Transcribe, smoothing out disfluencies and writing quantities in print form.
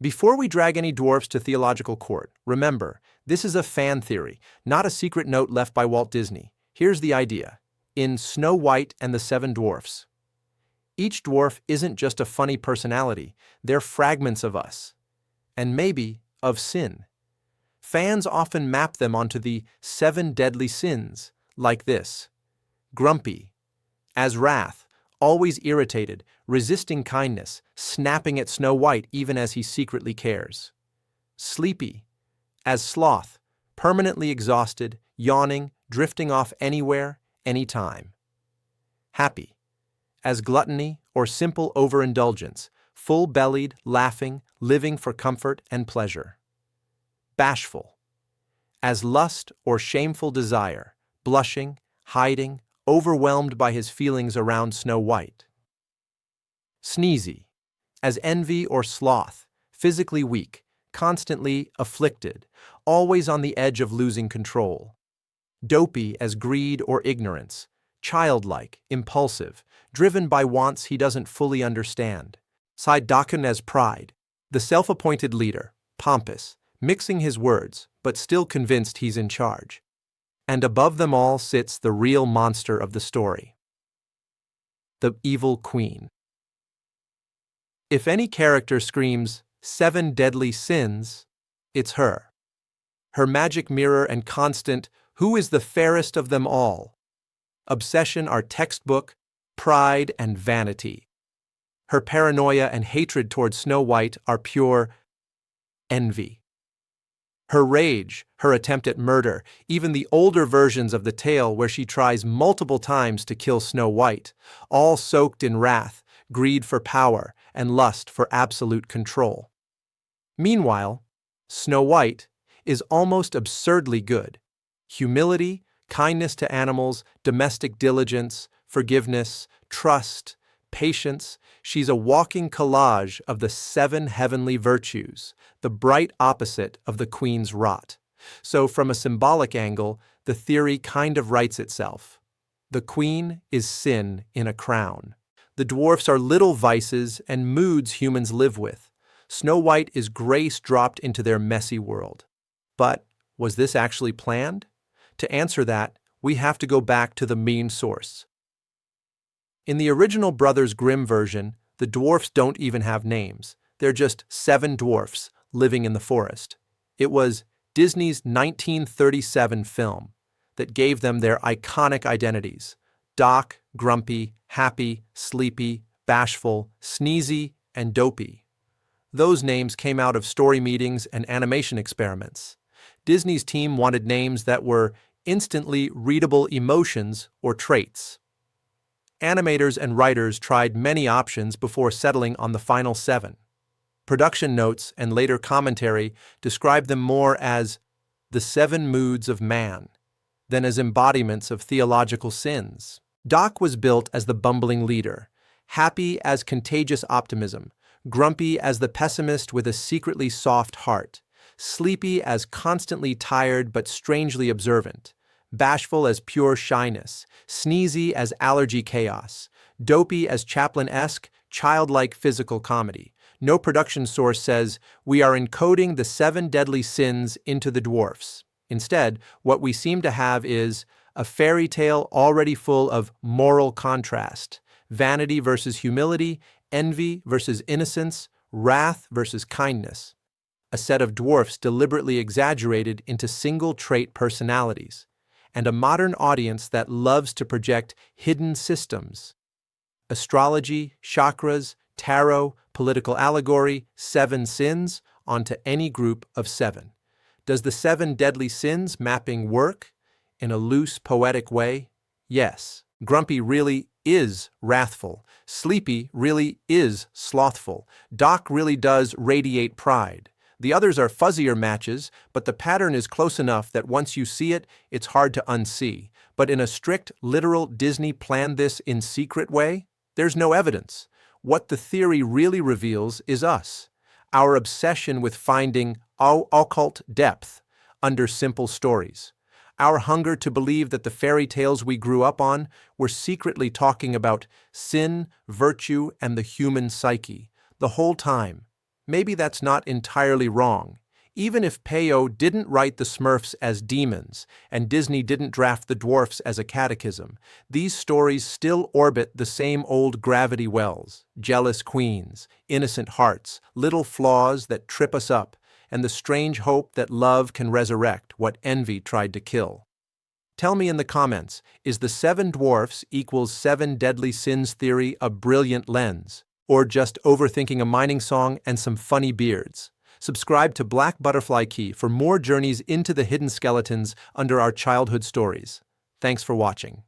Before we drag any dwarfs to theological court, remember, this is a fan theory, not a secret note left by Walt Disney. Here's the idea. In Snow White and the Seven Dwarfs, each dwarf isn't just a funny personality, they're fragments of us. And maybe of sin. Fans often map them onto the 7 deadly sins, like this. Grumpy, as wrath, always irritated, resisting kindness, snapping at Snow White even as he secretly cares. Sleepy, as sloth, permanently exhausted, yawning, drifting off anywhere, anytime. Happy, as gluttony or simple overindulgence, full-bellied, laughing, living for comfort and pleasure. Bashful, as lust or shameful desire, blushing, hiding, overwhelmed by his feelings around Snow White. Sneezy, as envy or sloth, physically weak, constantly afflicted, always on the edge of losing control. Dopey as greed or ignorance, childlike, impulsive, driven by wants he doesn't fully understand. Symbolic as pride, the self-appointed leader, pompous, mixing his words, but still convinced he's in charge. And above them all sits the real monster of the story. The evil queen. If any character screams 7 deadly sins, it's her. Her magic mirror and constant, who is the fairest of them all? Obsession are textbook, pride and vanity. Her paranoia and hatred toward Snow White are pure envy. Her rage, her attempt at murder, even the older versions of the tale where she tries multiple times to kill Snow White, all soaked in wrath, greed for power, and lust for absolute control. Meanwhile, Snow White is almost absurdly good. Humility, kindness to animals, domestic diligence, forgiveness, trust, patience. She's a walking collage of the 7 heavenly virtues, the bright opposite of the queen's rot. So from a symbolic angle, the theory kind of writes itself. The queen is sin in a crown. The dwarfs are little vices and moods humans live with. Snow White is grace dropped into their messy world. But was this actually planned? To answer that, we have to go back to the main source. In the original Brothers Grimm version, the dwarfs don't even have names. They're just 7 dwarfs living in the forest. It was Disney's 1937 film that gave them their iconic identities: Doc, Grumpy, Happy, Sleepy, Bashful, Sneezy, and Dopey. Those names came out of story meetings and animation experiments. Disney's team wanted names that were instantly readable emotions or traits. Animators and writers tried many options before settling on the final 7. Production notes and later commentary described them more as the 7 moods of man than as embodiments of theological sins. Doc was built as the bumbling leader, Happy as contagious optimism, Grumpy as the pessimist with a secretly soft heart, Sleepy as constantly tired but strangely observant, Bashful as pure shyness, Sneezy as allergy chaos, Dopey as Chaplin-esque, childlike physical comedy. No production source says, we are encoding the 7 deadly sins into the dwarfs. Instead, what we seem to have is a fairy tale already full of moral contrast, vanity versus humility, envy versus innocence, wrath versus kindness. A set of dwarfs deliberately exaggerated into single-trait personalities, and a modern audience that loves to project hidden systems. Astrology, chakras, tarot, political allegory, 7 sins onto any group of 7. Does the 7 deadly sins mapping work? In a loose, poetic way? Yes. Grumpy really is wrathful. Sleepy really is slothful. Doc really does radiate pride. The others are fuzzier matches, but the pattern is close enough that once you see it, it's hard to unsee. But in a strict, literal Disney planned this in secret way, there's no evidence. What the theory really reveals is us, our obsession with finding occult depth under simple stories. Our hunger to believe that the fairy tales we grew up on were secretly talking about sin, virtue, and the human psyche the whole time. maybe that's not entirely wrong. Even if Peyo didn't write the Smurfs as demons, and Disney didn't draft the dwarfs as a catechism, these stories still orbit the same old gravity wells: jealous queens, innocent hearts, little flaws that trip us up, and the strange hope that love can resurrect what envy tried to kill. Tell me in the comments, is the Seven Dwarfs equals Seven Deadly Sins theory a brilliant lens, or just overthinking a mining song and some funny beards? Subscribe to Black Butterfly Key for more journeys into the hidden skeletons under our childhood stories. Thanks for watching.